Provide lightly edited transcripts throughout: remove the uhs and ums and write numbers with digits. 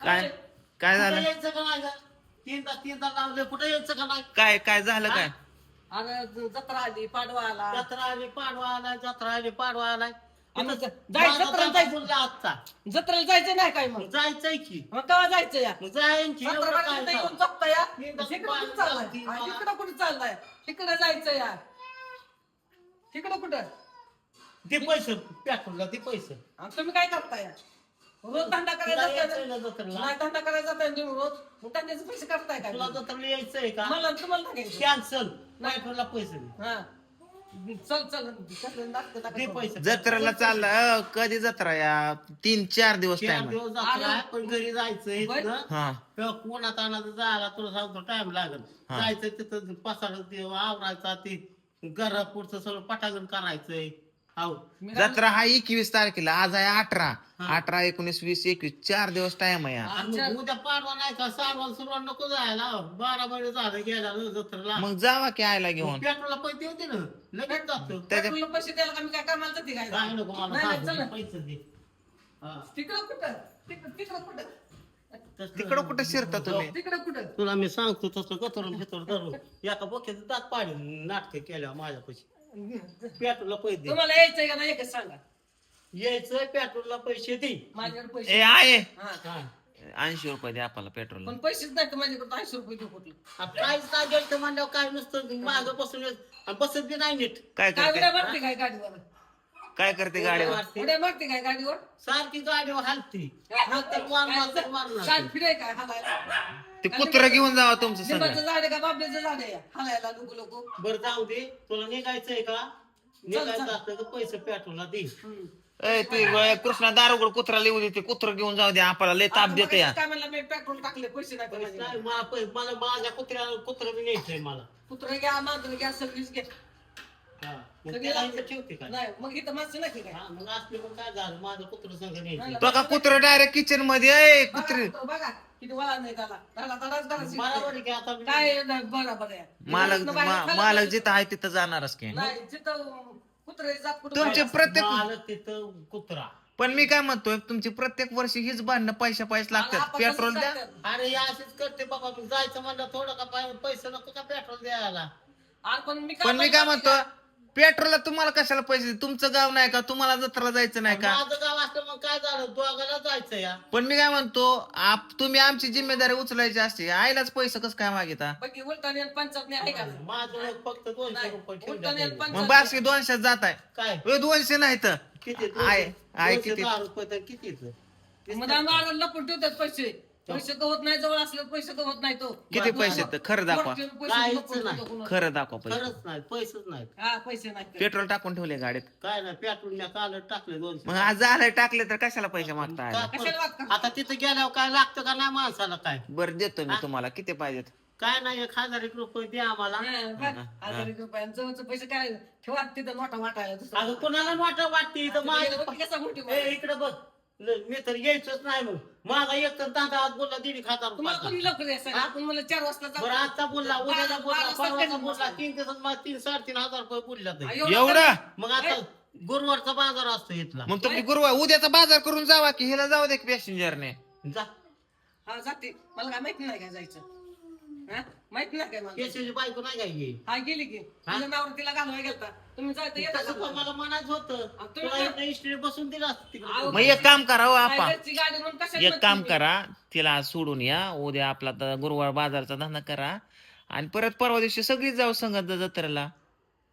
काय काय कुठं झालं यायचं का नाही ग? तीनदा लावले कुठं यायचं का नाही? काय काय झालं काय अरे जत्रा आली पाडवा आला जत्रा आली पाडवा आलाय जत्रा आली पाडवा आलाय आणि इथं जायचं माझा जत्रेला ताप जायचं. फुलला आजचा जत्रेला जायचं नाही काय मग मग जायचंय की मग केव्हा जायचं या मग जाईन की एवढं काय जत्रा येऊन झालं? जगता या तीनदा तिकडं कुठं तीन चाललाय वेळा. तिकडं कुठं चाललाय तिकडं जायचं या तिकडं कुठं ते पैसे पेट्रोलला ते पैसे आणि तुम्ही काय करताय रोज धंदा करायचा तुला यायचंय असला ना तर- जत्रेला? नाही धंदा करायचा तर तुम्ही रोज मग धंद्याचे पैसे करताय काय तुला जत्रेला यायचंय का मला तुम्हाला सांगायचं कॅन्सल पेट्रोलला पैसे दे. हा चल चल कसलं नाटकं दे दाखवतो. पैसे जत्रेला चालला कधी जत्रा या 3-4 दिवस 4 टाइम दिवस जत्रा आहे, पण घरी जायचंय होय? इथनं. हा तेव्हा कोणात आणायचं जायला तुला सांगतो टाइम लागेल हा. जायचं तिथं पसार आवरायचा ते घरापुढचं सगळं पटागण करायचंय हो मी काय- जत्रा हा 21 तारखेला आज आहे 18 हा. 18 19 20 21 4 दिवस टाइम आहे या. आणि मग उद्या पाडवा नाही का सारवान सुरवान नको जायला 12 महिने झालं गेला ना जत्रेला मग जावा की आयला घेऊन पेट्रोलला पैसे होते ना लगेच जातो त्याच्या पेट्रोलला पैसे द्यायला का मी काय कामाला जाते काय काय नको मला नाही, नाही, सांगू, चला. पैसे दे हा. तिकडं कुठं तिकडं कुठं तसं- तिकडं कुठं शिरता तुम्ही तिकडं कुठं तुला मी सांगतो तसं गतरून घेतो धरून एका बोक्याचं दात पाडी नाटक केल्यावर माझ्यापाशी पेट्रोलला पैसे दे तुम्हाला यायचंय का नाही एकच सांगा यायचं पेट्रोलला पैसे दे माझ्याकडे ए पैसे आहे हा. हा. 80 रुपये द्या आपल्याला पेट्रोल पण पैसेच नाही तर माझ्याकडे 80 रुपये देऊ कुठलं आता काहीच नाही गेलं म्हणल्यावर काय नुसतं मागं बसून बसत बी नाही नीट काय काय करते उड्या मारते काय गाडीवर काय करते गाडीवर उड्या मारते काय गाडीवर सारखी गाडीवर हालती नंतर मारणार सात फिराय काय हालायला ते कुत्र घेऊन जावा तुमचं लिंबाचं सगळं झाड आहे का बाबल्याचं झाड आहे हालायला लोक लोक बरं जाऊ दे तुला निघायचंय का निघायचं असलं तर पैसे पेट्रोलला दे ए तू कृष्णा दारोगड कुत्रा लिहू दे ते कुत्र घेऊन जाऊ दे आपल्याला लय ताप देते या काय म्हणलं मी पेट्रोल टाकले पैसे नाही तर पैसे माझ्याकडे. नाही, मला माझ्या कुत्रा बी न्यायचंय मला कुत्रं घ्या मांजर घ्या सगळीच घ्या हा. मग सगळी त्याला लागते. इथं ठेवते का नाही मग इथं माणसं नाही काय हा, मग असले मग काय झालं माझं कुत्र संग न्यायचं नाही, बघा कुत्र डायरेक्ट किचन मध्ये ए कुत्री बघा बघा, किती वळा नाही त्याला धडाच बरोबर आहे की आता काय नाही, बरोबर आहे मालक इथनं बाहेर खायला मालक पाहिजे. जिथं आहे तिथं जाणारच की नाही जिथं कुत्रे जात कुठं तुमचे बाहेर. प्रत्येक मालक तिथं कुत्रा पण मी काय म्हणतोय तुमची प्रत्येक वर्षी हीच भांडणं पैसे लागतात आपण पेट्रोल तसंच द्या करतात. अरे या अशीच करते बाबा मी जायचं म्हणलं थोडं का पैसे नको का पेट्रोल द्यायला अरे पण मी पण मी काय म्हणतो पेट्रोलला तुम्हाला कशाला पैसे तुमचं गाव नाही का तुम्हाला जत्रा जायचं नाही का माझं गाव असलं मग काय झालं दोघाला जायचं या पण मी काय म्हणतो तुम्ही आमची जिम्मेदारी उचलायची असते आईलाच पैसे कसं काय मागिता बाकी उलटाने आणि पंचावन्न आहे का नाही? माझं फक्त 200 नाही, रुपये उलटाने आणि ठेवले मग पंचावन्न. बाकी 200 जात आहे काय 200 नाही तर किती आहे किती 210 रुपये तर कितीच मग आम्हाला लपून ठेवतात पैसे पैसे गवत नाही जवळ असले पैसे गवत नाही तो किती पैसे तर खरं दाखवा पैसे काहीच लपून नाही. ठेवतो कोणाला. खरं दाखवा पैसे खरंच नाही पैसेच नाहीत हा पैसे नाही पेट्रोल टाकून ठेवले गाडीत काय नाही पेट्रोल मी काल टाकले 200 मग आज झालंय टाकले तर कशाला पैसे मागता का कशाला परत? वागता? आता तिथं गेल्यावर काय लागतं का नाही माणसाला काय बरं देतो मी तुम्हाला किती पाहिजेत काय नाही 1000 रुपये द्या आम्हाला हा, बघ, 1000 रुपये जवळचे पैसे काय ठेवा तिथं मोठा वाटायला दुसरा. अगं कोणाला मोठं वाटते इथं आता माझ्या बघ कसा मोठी ए, इकडे बघ मी तर यायचंच नाही मग माझा एक तर दादा आज बोलला 1,500 तुम्हाला रुपये कोणी लवकर यायचं का? आपण मला 4 वाजता जाऊ. बरं आजचा बोलला उद्याला बोलला 12 वाजता परवाचा कधी बोलला बसला? 3 दिवसात मला 3-3.5 रुपये बोलला हा, ते. एवढा मग आता गुरुवारचा बाजार असतो इथला मग तुम्ही गुरुवार उद्याचा बाजार करून जावा की हिला जाऊ दे पॅसेंजरने जा हा जाते मला काय माहिती नाही काय जायचं हा माहिती नाही काय मला केशवची बायको नाही काय ये हा गेली की तुझ्या नावावर तिला घालवाय गेलता तुम्ही जायचं येता तसं पण मला म्हणायचं होतं तुम्ही तुला इथं इस्त्री बसून दिलं असतं तिकडे आहो, मग एक काम करा हो आपा बाहेरची गाडी म्हणून कशाला एक काम म्हणते करा तिला सोडून या उद्या आपला आता गुरुवार बाजारचा धंदा करा आणि परत परवा दिवशी सगळीच जाऊ संगत जत्रेला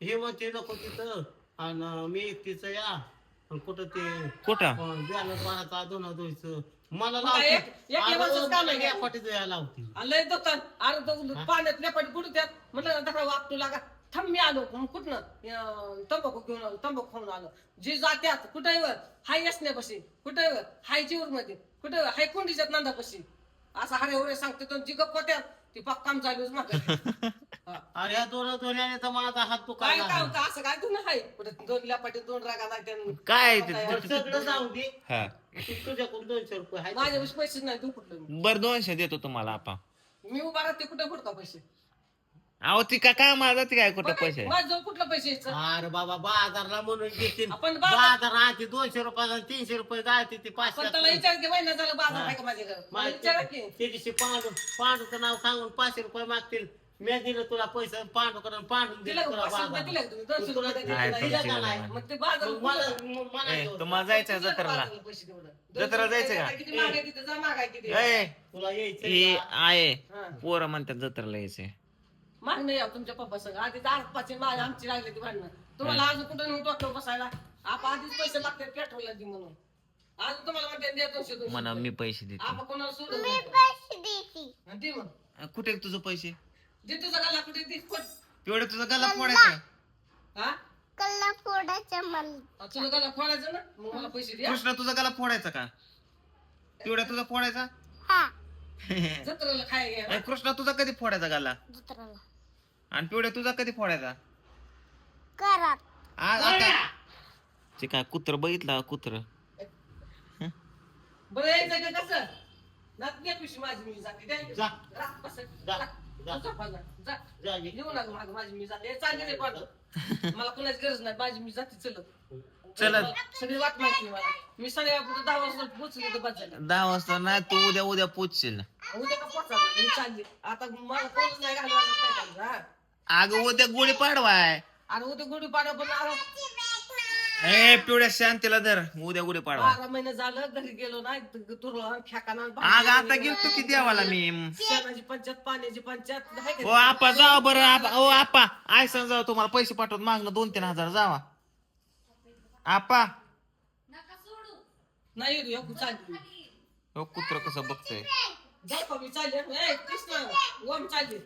हे म्हणते नको तिथं आणि मी एकटीच या आणि कुठं ते कुठं बॅनर बनायचा दोन मला मग काय लावते एक दिवसच काम आहे का? पाठीचं या लावते आणि लय दुकान अरे तो पाण्यात लेपाटी बुडत्यात म्हटलं दहा वापटू लागा थांब मी आलो मग कुठनं तंबाखू घेऊन आलो तंबाखू खाऊन आलो जे जात्यात कुठे वर हाय असण्यापाशी कुठे वर हाय जीवर मध्ये कुठे हाय कोंडीच्यात नांदापाशी असं हरे होरे सांगते तो जी गप्प होत्या ती पक्क काम चालूच मागे अरे ह्या दोन्याने तर माझा हात काय दुखायला काय होतं असं काय तू हाय कुठे 2 लेपाटी 2 रागा लागत्या काय बरं, सगळं जाऊ दे हा तुझ्याकडून 200 रुपये आहेत. माझ्या पैसे नाही तू कुठलं बर 200 देतो तुम्हाला आपा मी उभा राहते कुठे फुटतो पैसे अहो ती काय मला जाते काय कुठं पैसे माझं जवळ कुठलं पैसे यायचं? अरे बाबा बाजारला म्हणून घेतील आपण बाजार आधी 200 रुपयाला 300 रुपये जायचे ते पण त्याला 500. विचार की महिना झाला बाजार आहे का माझ्या घरात? मला विचारा की. ते दिवशी पांडूचं नाव सांगून 500 रुपये मागतील. मी दिलं तुला पैसे पांडू करून पांडून दिलं दिलं का? तुला 500 रुपये बाजार. दिले का तुम्ही? 200 रुपये दिले नाही, का? तुमची दिलं का गरज नाही? नाही. मग ते बाजार मग मला तुम्हाला जायचं जत्राला पैसे तेवढं. जत्राला जायचं का? किती मागाय तिथं जा मागाय किती. ए तुला यायचं हे आहे हा. पोरं म्हणतात जत्राला यायचे मागणं या तुमच्या पप्पा संग आधी 10-5 माग आमची लागली ती भांडणं. तुम्हाला अजून कुठं नाही डॉक्टर बसायला आपण आधीच पैसे लागतात पेट्रोलला दे म्हणून. आज तुम्हाला म्हणते द्या 200 म्हणा मी पैसे देते आपण कोणाला सोडून मी द्यायचं. पैसे देते. आणि दे मग कुठे आहे तुझं पैसे जे तुझा गाला कुठे ती तेवढे तुझं गला फोडायचं हा कल्ला फोडायचा मला. तुझा गाला फोडायचं ना मग मला पैसे द्या. कृष्णा तुझा गला फोडायचा का तेवढ्या तुझा फोडायचा हा जत्रेला खाय घ्या ए, कृष्णा तुझा कधी फोडायचा गाला दुसऱ्याला आणि पिवड्या तुझा कधी फोडायचा घरात. आता ते काय कुत्र बघितला कुत्र बरं यायचं का कसं नात द्या पिशवी माझी मी जाते द्या. जा. राख बसेल. जा. राख. जा. जा पाहिलं. जा. जा ये. येऊ नका मागं माझी मी जाते चालले रे पण मला कुणाची गरज नाही माझी मी जाते चलत चलत. सगळी वाट माहिती मला मी संध्याकाळपर्यंत 10 वाजता पोहोचले तर बस झालं 10 वाजता नाही तू उद्या पोचशील उद्या का पोहोचा मी चालली आता मला कोणच नाही घालवायचं काय करायचं, हा अगं उद्या गुढी पाडवाय आणि उद्या गुढी पाडवा पण ए पिवड्या शांतीला धर उद्या गुढी पाडवा 12 महिने झालं घरी गेलो नाही तुरला खेकाना अगं आता गेलतो की देवाला मी शेणाची पंचायत पाण्याची पंचायत आहे ओ का? आपा जावा बरं आपा ओ आपा आय सांग जावा तुम्हाला पैसे पाठवत मागणं 2-3 हजार जावा आपा नाही येऊ एको चालली हो कुत्र कसं बघतोय जाऊ का मी चालली ए कृष्ण ओम चालली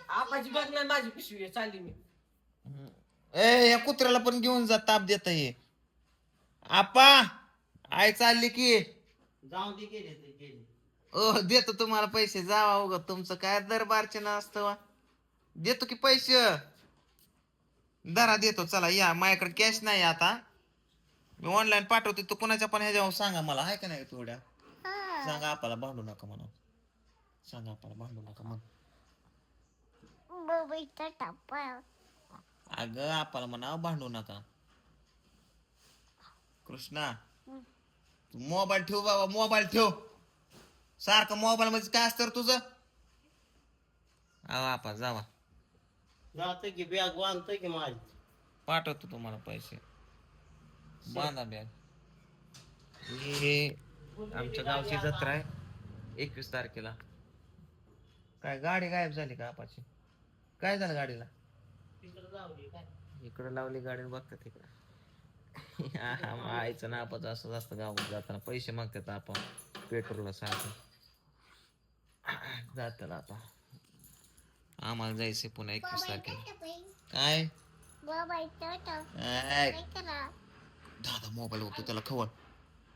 आपाची बघ नाही माझी पिशवी आहे, चालली मी ए या कुत्र्याला पण घेऊन जा ताप देत हे आपा आय चालली की जाऊन दे गेले ते गेले. ओ देतो तुम्हाला पैसे जावा उगा तुमचं काय दरबारचे नसतं वा देतो की पैसे दरा देतो चला या माझ्याकडे कॅश नाही आता मी ऑनलाईन पाठवते तू कोणाच्या पण ह्याच्यावर सांगा मला आहे का नाही थोड्या हा. सांगा आपल्याला भांडू नका म्हणा सांगा आपल्याला भांडू नका म्हण बबीचा टप्पा. अगं आपल्याला म्हणा भांडू नका कृष्णा तू मोबाईल ठेव बाबा मोबाईल ठेव सारखं मोबाईल मध्ये काय असतं रे तुझं अहो आपा जावा जातं की बॅग बांधतोय की माझी. पाठवतो तुम्हाला पैसे बांधा बॅग हे आमच्या गावची जत्रा आहे 21 तारखेला काय गाडी गायब झाली का आपाची काय झालं गाडीला तिकडं लावली काय. इकडे लावली गाडी बघतात तिकडे आईचं ना आपाचं असंच असतं गावात जाताना पैसे मागतात आपण पेट्रोलला सारखं जाताना आता आम्हाला जायचंय पुन्हा 21 तारखेला काय बबाईचा ऐ, काय करा. दादा मोबाईल होतो त्याला खवळ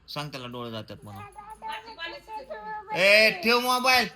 सांग त्याला डोळे जातात म्हणून पाणी- पाणी- ए ठेव मोबाईल